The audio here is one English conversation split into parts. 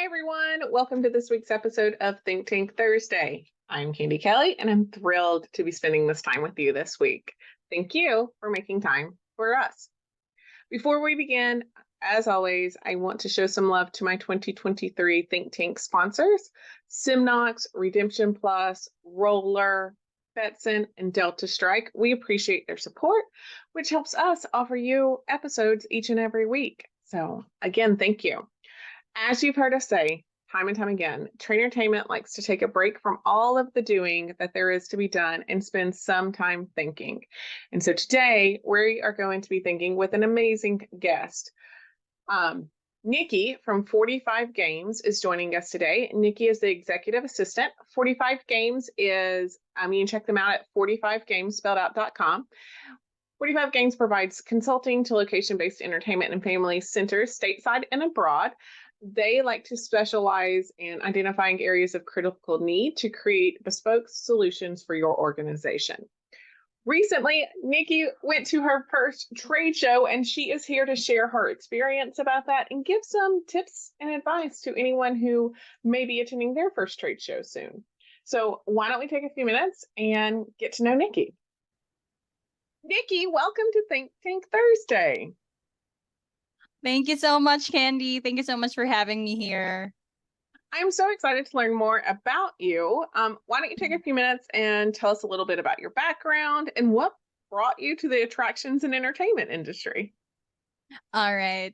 Hi, everyone. Welcome to this week's episode of Think Tank Thursday. I'm Candi Kelley, and I'm thrilled to be spending this time with you this week. Thank you for making time for us. Before we begin, as always, I want to show some love to my 2023 Think Tank sponsors, Simnox, Redemption Plus, Roller, Betson, and Delta Strike. We appreciate their support, which helps us offer you episodes each and every week. So again, thank you. As you've heard us say time and time again, Tradertainment likes to take a break from all of the doing that there is to be done and spend some time thinking. And so today we are going to be thinking with an amazing guest. Nikki from 45Games is joining us today. Nikki is the executive assistant. 45Games is, you can check them out at 45games.com. 45Games provides consulting to location-based entertainment and family centers stateside and abroad. They like to specialize in identifying areas of critical need to create bespoke solutions for your organization. Recently, Nikki went to her first trade show, and she is here to share her experience about that and give some tips and advice to anyone who may be attending their first trade show soon. So why don't we take a few minutes and get to know Nikki? Nikki, welcome to Think Tank Thursday. Thank you so much, Candi. Thank you so much for having me here. I'm so excited to learn more about you. Why don't you take a few minutes and tell us a little bit about your background and what brought you to the attractions and entertainment industry? All right.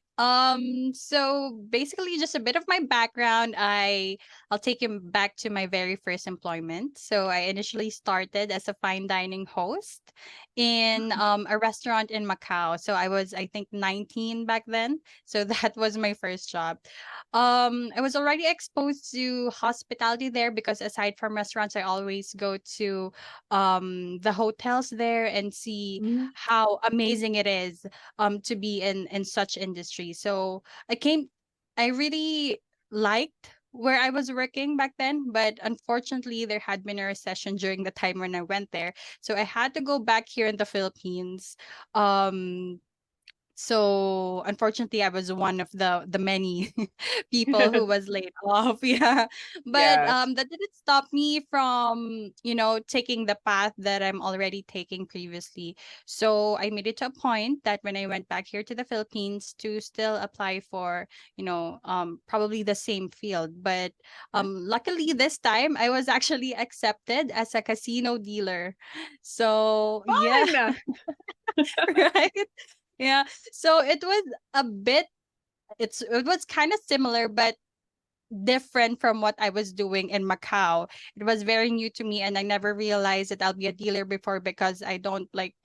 So basically just a bit of my background. I'll take you back to my very first employment. So I initially started as a fine dining host in a restaurant in Macau. So I think 19 back then. So that was my first job. I was already exposed to hospitality there because aside from restaurants, I always go to the hotels there and see how amazing it is to be in such industry. So I really liked where I was working back then, but unfortunately there had been a recession during the time when I went there. So I had to go back here in the Philippines. So unfortunately I was one of the many people who was laid off. Yeah. But Yes. that didn't stop me from, taking the path that I'm already taking previously. So I made it to a point that when I went back here to the Philippines to still apply for, probably the same field. But luckily this time I was actually accepted as a casino dealer. So yeah. Fun. Right. Yeah. So it was a bit it was kind of similar but different from what I was doing in Macau. It was very new to me and I never realized that I'll be a dealer before because I don't like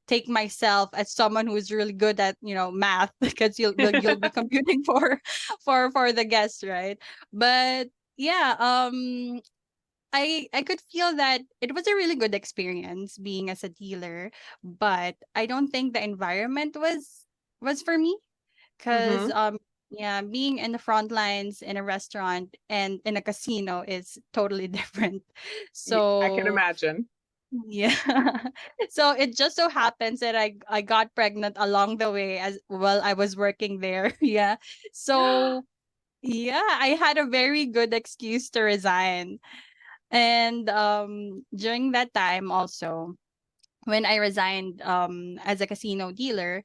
take myself as someone who's really good at, math because you'll be computing for the guests, right? But yeah, I could feel that it was a really good experience being as a dealer, but I don't think the environment was for me because Mm-hmm. yeah, being in the front lines in a restaurant and in a casino is totally different. I can So imagine. yeah. So it just so happens that I got pregnant along the way as well I was working there. Yeah. So yeah, I had a very good excuse to resign. And during that time also, when I resigned as a casino dealer,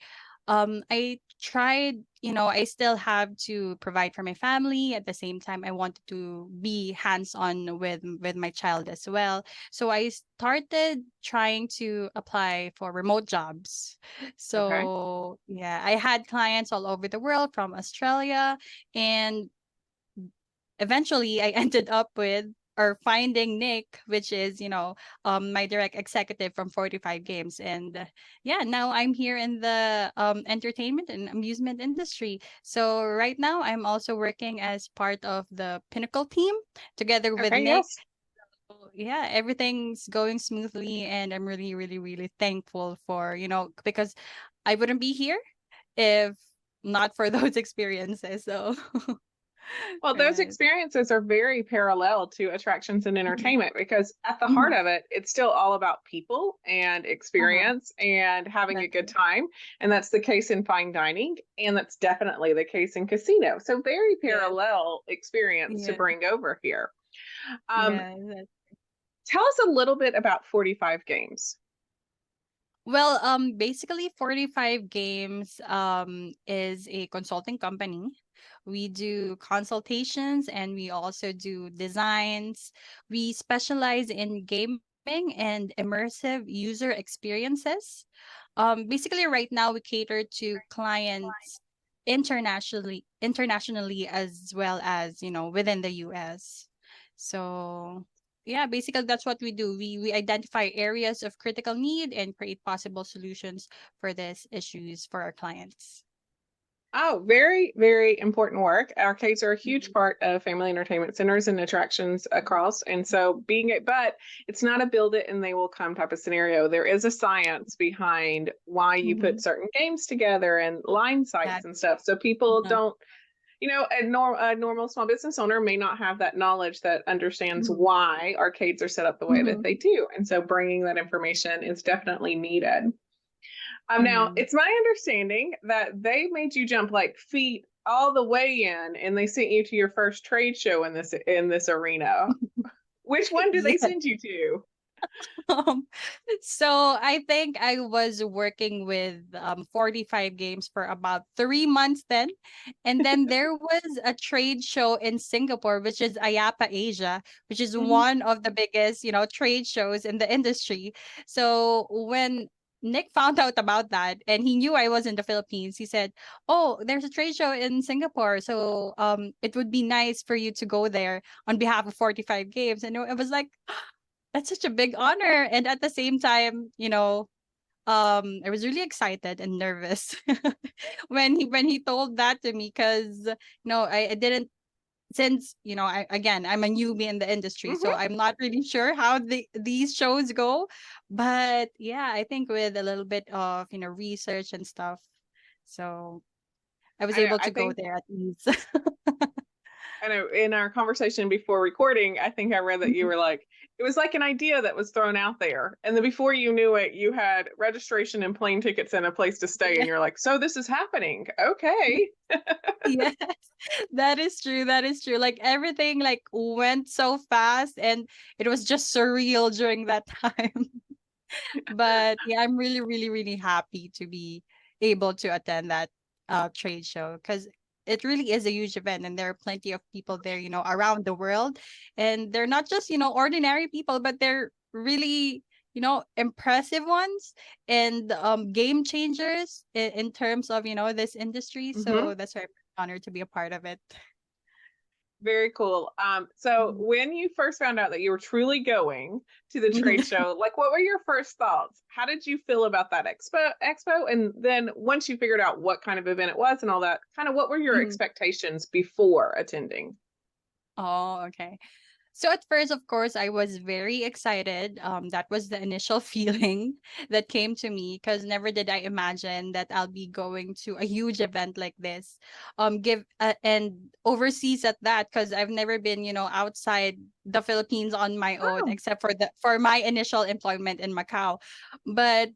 I tried, I still have to provide for my family. At the same time, I wanted to be hands-on with my child as well. So I started trying to apply for remote jobs. Okay. So yeah, I had clients all over the world from Australia, and eventually I ended up with or finding Nick, which is, my direct executive from 45Games. And yeah, now I'm here in the entertainment and amusement industry. So right now I'm also working as part of the Pinnacle team together with Okay. Nick. Yes. So, yeah, everything's going smoothly and I'm really, really, really thankful for, because I wouldn't be here if not for those experiences. So Well, those Right. experiences are very parallel to attractions and Mhm. entertainment because at the heart Mhm. of it, it's still all about people and Uh-huh. experience and having a That's good it. time. And that's the case in fine dining. And that's definitely the case in casino. So, very Yeah. parallel experience to Yeah. bring over here. Um, Yeah. Tell us a little bit about 45 games. Well, basically 45 Games is a consulting company. We do consultations and we also do designs. We specialize in gaming and immersive user experiences. Basically right now we cater to clients internationally as well as, within the US. So yeah, basically that's what we do. We identify areas of critical need and create possible solutions for these issues for our clients. Oh, very, very important work. Arcades are a huge Mhm. part of family entertainment centers and attractions across. And so being it, but it's not a build it and they will come type of scenario. There is a science behind why you put Mhm. certain games together and line That sites and stuff. So people uh, don't, a normal small business owner may not have that knowledge that understands mhm. why arcades are set up the way that Mhm. they do. And so bringing that information is definitely needed. Now, Mhm. it's my understanding that they made you jump like feet all the way in, and they sent you to your first trade show in this arena. Which one did they Yeah. send you to? Um, so I think I was working with 45 games for about 3 months then. And then there was a trade show in Singapore, which is IAPA Asia, which is Hmm. one of the biggest, trade shows in the industry. So when Nick found out about that and he knew I was in the Philippines, he said, "Oh, there's a trade show in Singapore. So it would be nice for you to go there on behalf of 45 games." And it was like, that's such a big honor. And at the same time, I was really excited and nervous when he told that to me because I didn't since I'm a newbie in the industry, so Hmm. I'm not really sure how these shows go. But yeah, I think with a little bit of research and stuff, so I was I know. able I to go think there at least. I know in our conversation before recording, I think I read that you were like, it was like an idea that was thrown out there. And then before you knew it, you had registration and plane tickets and a place to stay. Yeah. And you're like, so this is happening. Okay. Yes, that is true. That is true. Like everything like went so fast and it was just surreal during that time. But yeah, I'm really, really, really happy to be able to attend that trade show because it really is a huge event and there are plenty of people there, around the world. And they're not just, ordinary people, but they're really, impressive ones and game changers in terms of, this industry. Hmm. So that's why I'm honored to be a part of it. Very cool. So Mhm. when you first found out that you were truly going to the trade show, like what were your first thoughts? How did you feel about that expo? And then once you figured out what kind of event it was and all that, kind of what were your Mhm. expectations before attending? Oh, okay. So at first, of course, I was very excited. That was the initial feeling that came to me because never did I imagine that I'll be going to a huge event like this. Give and overseas at that because I've never been, outside the Philippines on my own Oh. except for my initial employment in Macau. But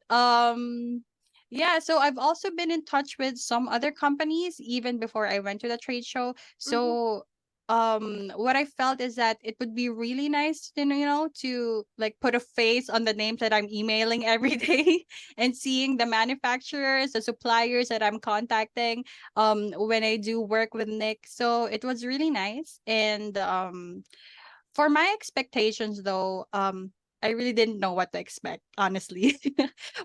yeah, so I've also been in touch with some other companies even before I went to the trade show. Hmm. So what I felt is that it would be really nice to to like put a face on the names that I'm emailing every day and seeing the manufacturers, the suppliers that I'm contacting when I do work with Nick. So it was really nice. And for my expectations though, I really didn't know what to expect, honestly.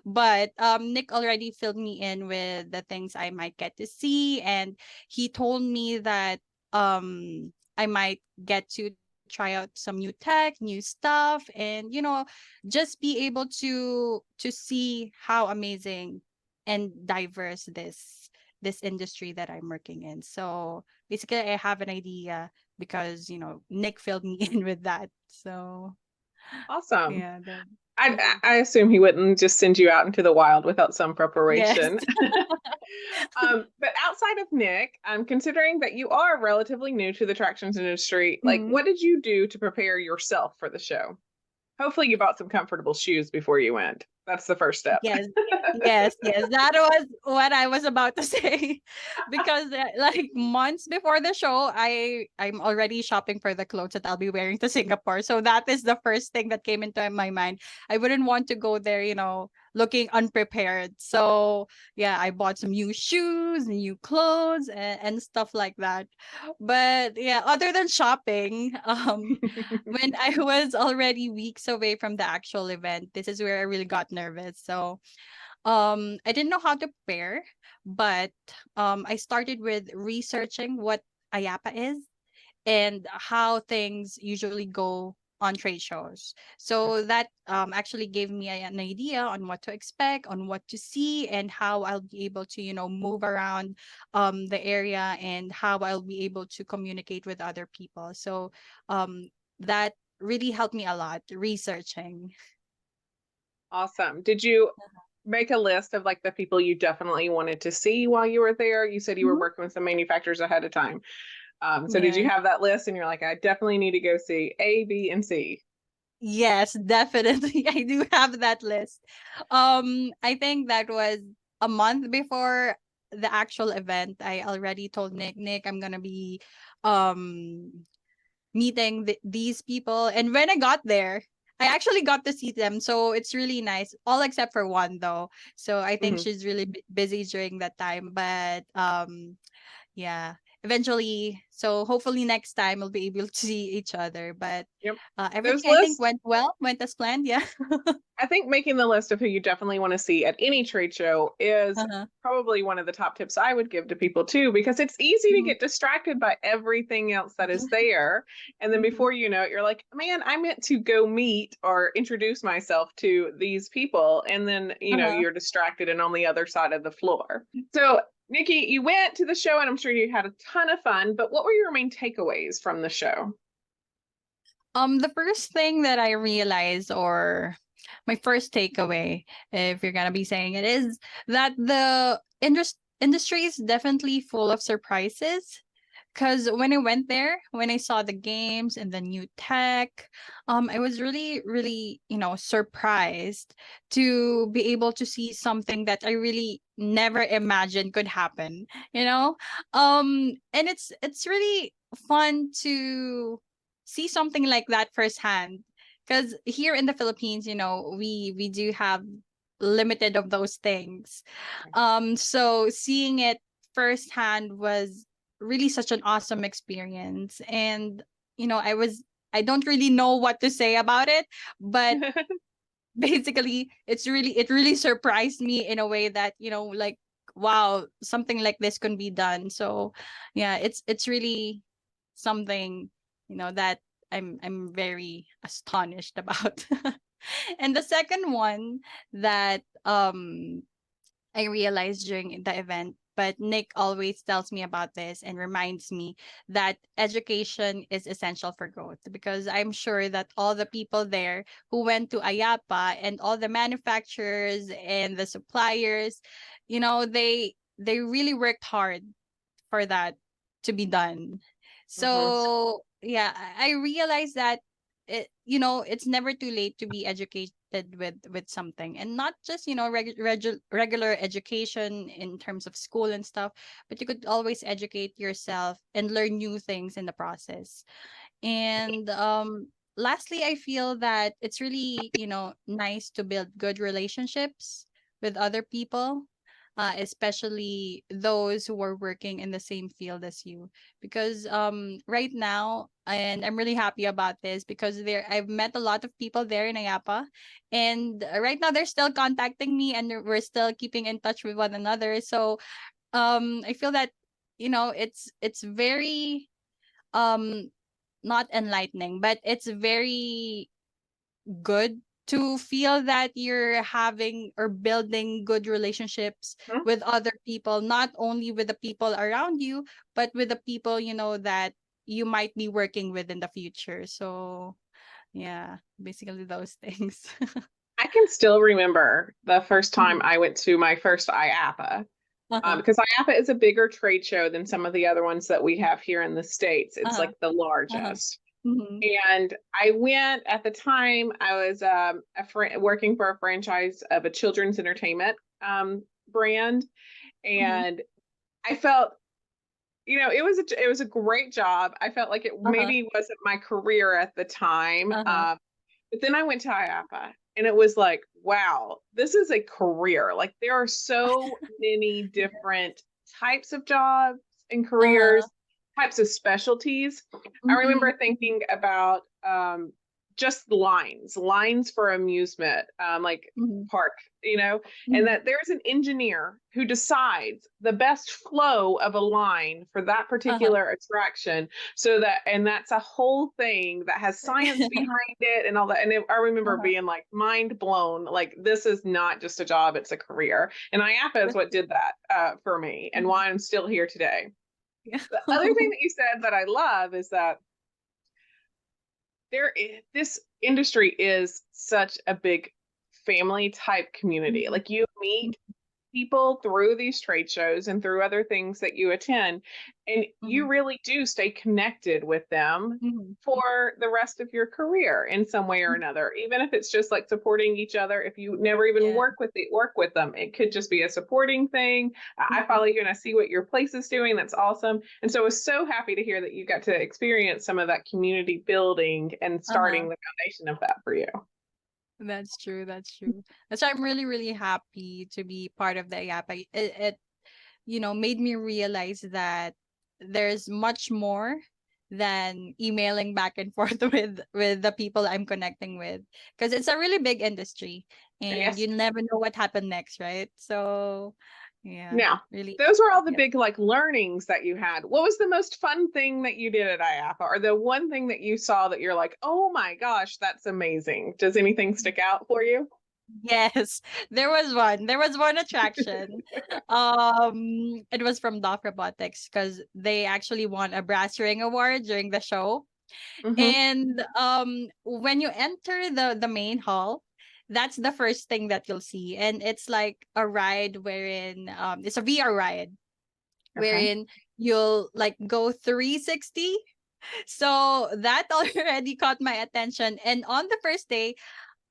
But Nick already filled me in with the things I might get to see, and he told me that I might get to try out some new tech, new stuff, and just be able to see how amazing and diverse this industry that I'm working in. So basically, I have an idea because Nick filled me in with that. So Awesome. yeah, that. I assume he wouldn't just send you out into the wild without some Yes. preparation. But outside of Nick, I'm considering that you are relatively new to the attractions industry. Like, Mhm. what did you do to prepare yourself for the show? Hopefully, you bought some comfortable shoes before you went. That's the first step. Yes, yes. That was what I was about to say. Because like months before the show, I'm already shopping for the clothes that I'll be wearing to Singapore. So that is the first thing that came into my mind. I wouldn't want to go there, looking unprepared. So yeah, I bought some new shoes, new clothes, and stuff like that. But yeah, other than shopping, when I was already weeks away from the actual event, this is where I really got nervous. So, I didn't know how to prepare, but I started with researching what Ayapa is and how things usually go on trade shows. So that actually gave me an idea on what to expect, on what to see, and how I'll be able to, move around the area and how I'll be able to communicate with other people. So that really helped me a lot researching. Awesome. Did you make a list of like the people you definitely wanted to see while you were there? You said you were Mhm. working with some manufacturers ahead of time. So did you Yes. have that list and you're like, I definitely need to go see A, B, and C? Yes, definitely. I do have that list. I think that was a month before the actual event. I already told Nick, I'm gonna be um meeting these people. And when I got there, I actually got to see them. So it's really nice. All except for one though. So I think Mhm. she's really busy during that time. But yeah, eventually. So hopefully next time we'll be able to see each other. But Yep. Those everything I think lists, went well, went as planned. Yeah. I think making the list of who you definitely want to see at any trade show is Uh-huh. probably one of the top tips I would give to people too, because it's easy to Mhm. get distracted by everything else that is there. And then Mhm. before you know it, you're like, man, I meant to go meet or introduce myself to these people. And then, Uh-huh. you're distracted and on the other side of the floor. So, Nikki, you went to the show and I'm sure you had a ton of fun, but what were your main takeaways from the show? The first thing that I realized, or my first takeaway, if you're gonna be saying it, is that the industry is definitely full of surprises. Because when I went there, when I saw the games and the new tech, I was really, really, surprised to be able to see something that I really never imagined could happen. And it's really fun to see something like that firsthand. Because here in the Philippines, we do have limited of those things. So seeing it firsthand was really such an awesome experience. And I don't really know what to say about it, but basically it really surprised me in a way that, like, wow, something like this can be done. So yeah, it's really something, that I'm very astonished about. And the second one that I realized during the event, but Nick always tells me about this and reminds me that education is essential for growth, because I'm sure that all the people there who went to Ayapa and all the manufacturers and the suppliers, they really worked hard for that to be done. Mhm. So yeah, I realized that it's never too late to be educated with something, and not just regular education in terms of school and stuff, but you could always educate yourself and learn new things in the process. And lastly, I feel that it's really, nice to build good relationships with other people, especially those who are working in the same field as you. Because right now, and I'm really happy about this, because I've met a lot of people there in Ayapa, and right now they're still contacting me and we're still keeping in touch with one another. So I feel that, it's very um not enlightening, but it's very good to feel that you're having or building good relationships Mhm. with other people, not only with the people around you, but with the people, that you might be working with in the future. So yeah, basically those things. I can still remember the first time I went to my first IAPA. Uh-huh. Because IAPA is a bigger trade show than some of the other ones that we have here in the States. It's Uh-huh. like the Uh-huh. largest. Mm-hmm. And I went at the time, I was working for a franchise of a children's entertainment brand. Mm-hmm. And I felt, it was a great job. I felt like it Uh-huh. maybe wasn't my career at the time. Uh-huh. But then I went to IAPA and it was like, wow, this is a career. Like there are so many different types of jobs and Uh-huh. careers, types of specialties. I Mm-hmm. remember thinking about just lines for amusement, like Mm-hmm. park, and Mm-hmm. that there's an engineer who decides the best flow of a line for that Uh-huh. particular attraction and that's a whole thing that has science behind it and all that. I remember Uh-huh. being like mind blown, like this is not just a job, it's a career. And IAPA is what did that for me and Mhm. why I'm still here today. Yeah. The other thing that you said that I love is that this industry is such a big family type community. Mhm. Like you meet people through these trade shows and through other things that you attend, and you Mhm. really do stay connected with them Mhm. for the rest of your career in some way or Mhm. another, even if it's just like supporting each other. If you never even Yeah. work with them, it could just be a supporting thing. I Mhm. follow you and I see what your place is doing. That's awesome. And so I was so happy to hear that you got to experience some of that community building and Uh-huh. starting the foundation of that for you. That's true. That's true. That's why I'm really, really happy to be part of the IAPA. It made me realize that there's much more than emailing back and forth with the people I'm connecting with, because it's a really big industry and Yes. you never know what happened next, right? So, yeah, Now, really. those were all the Yep. big like learnings that you had. What was the most fun thing that you did at IAPA, or the one thing that you saw that you're like, oh my gosh, that's amazing? Does anything stick out for you? Yes, there was one. There was one attraction. It was from Doff Robotics because they actually won a brass ring award during the show. Hmm. And when you enter the main hall, that's the first thing that you'll see. And it's like a ride wherein it's a VR ride Okay. wherein you'll like go 360. So that already caught my attention. And on the first day,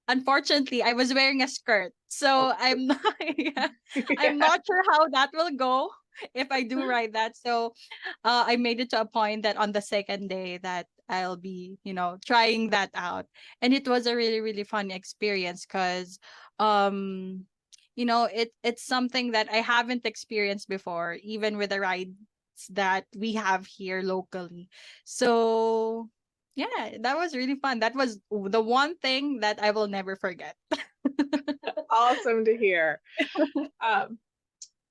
unfortunately, I was wearing a skirt. So Oh. I'm not yeah, I'm Yeah. not sure how that will go if I do ride that. So I made it to a point that on the second day that I'll be, trying that out. And it was a really, really fun experience because um it's something that I haven't experienced before, even with the rides that we have here locally. So yeah, that was really fun. That was the one thing that I will never forget. Awesome to hear. Um,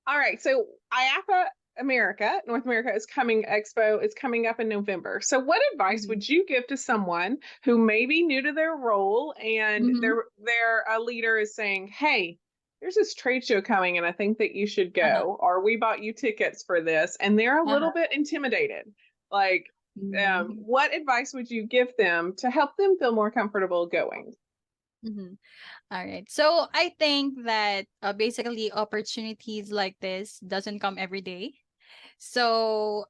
all right. So IAPA America, North America Expo is coming up in November. So what advice Mhm. would you give to someone who may be new to their role and Mhm. their leader is saying, "Hey, there's this trade show coming and I think that you should Uh-huh. go," or "We bought you tickets for this," and they're a little Uh-huh. bit intimidated. Like, Mhm. what advice would you give them to help them feel more comfortable going? Mhm. All right. So I think that basically opportunities like this doesn't come every day. So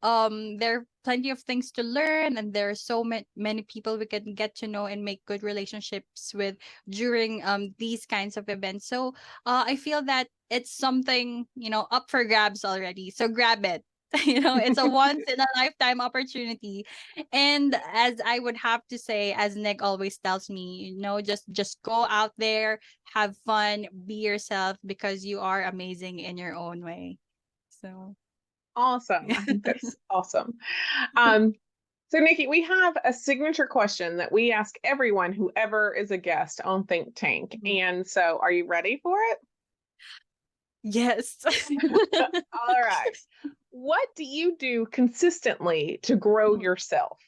there are plenty of things to learn, and there are so many people we can get to know and make good relationships with during these kinds of events. So I feel that it's something up for grabs already. So grab it. It's a once in a lifetime opportunity. And as I would have to say, as Nick always tells me, just go out there, have fun, be yourself, because you are amazing in your own way. So Awesome. I think that's awesome. Um, So, Nikki, we have a signature question that we ask everyone who ever is a guest on Think Tank. Mhm. And so, are you ready for it? Yes. All right. What do you do consistently to grow Mhm. yourself?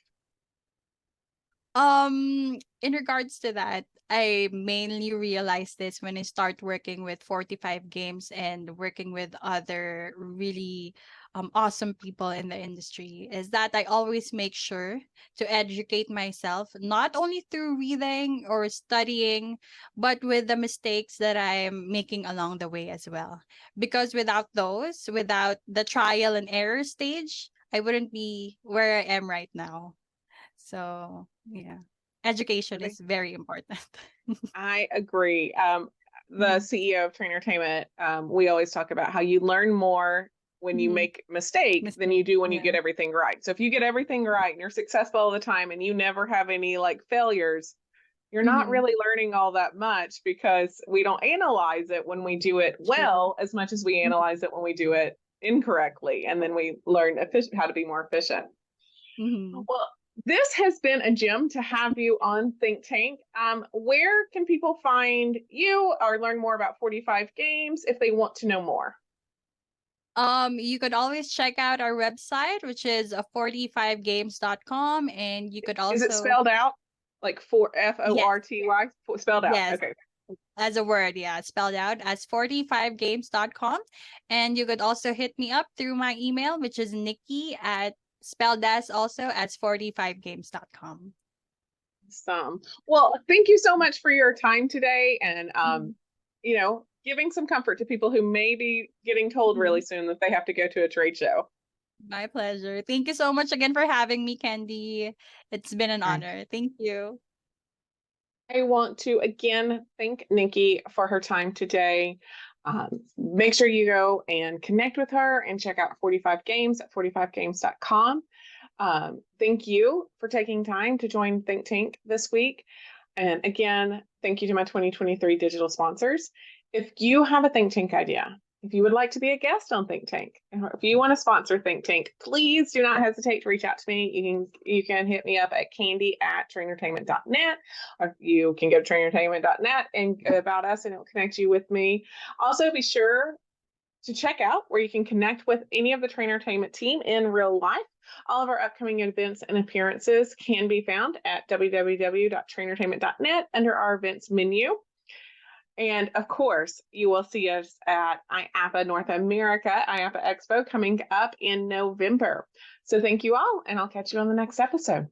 In regards to that, I mainly realized this when I start working with 45 games and working with other really awesome people in the industry is that I always make sure to educate myself, not only through reading or studying, but with the mistakes that I'm making along the way as well. Because without those, without the trial and error stage, I wouldn't be where I am right now. So, yeah, education is very important. I agree. The Mhm. CEO of Trainertainment, we always talk about how you learn more when you Mhm. make mistake than Mistake. you do when you Yeah. get everything right. So if you get everything right and you're successful all the time and you never have any like failures, you're not Mhm. really learning all that much because we don't analyze it when we do it True. well as much as we analyze it when we do it incorrectly. And then we learn how to be more efficient. Mhm. Well, this has been a gem to have you on Think Tank. Where can people find you or learn more about 45 games if they want to know more? You could always check out our website, which is 45games.com, and you could Is it also, spelled out like for yes, Forty? Spelled out. yes, Okay. as a word, yeah, spelled out as 45games.com. And you could also hit me up through my email, which is Nikki at spelled as also as 45games.com. Well, thank you so much for your time today and Mhm. giving some comfort to people who may be getting told really Mhm. soon that they have to go to a trade show. My pleasure. Thank you so much again for having me, Candi. It's been an Right. honor. Thank you. I want to again thank Nikki for her time today. Make sure you go and connect with her and check out 45 Games at 45games.com. Thank you for taking time to join Think Tank this week. And again, thank you to my 2023 digital sponsors. If you have a Think Tank idea, if you would like to be a guest on Think Tank, if you want to sponsor Think Tank, please do not hesitate to reach out to me. You can hit me up at candy@trainertainment.net, or you can go to trainertainment.net and about us, and it will connect you with me. Also, be sure to check out where you can connect with any of the Trainertainment team in real life. All of our upcoming events and appearances can be found at www.trainertainment.net under our events menu. And of course, you will see us at IAPA North America, IAPA Expo, coming up in November. So thank you all, and I'll catch you on the next episode.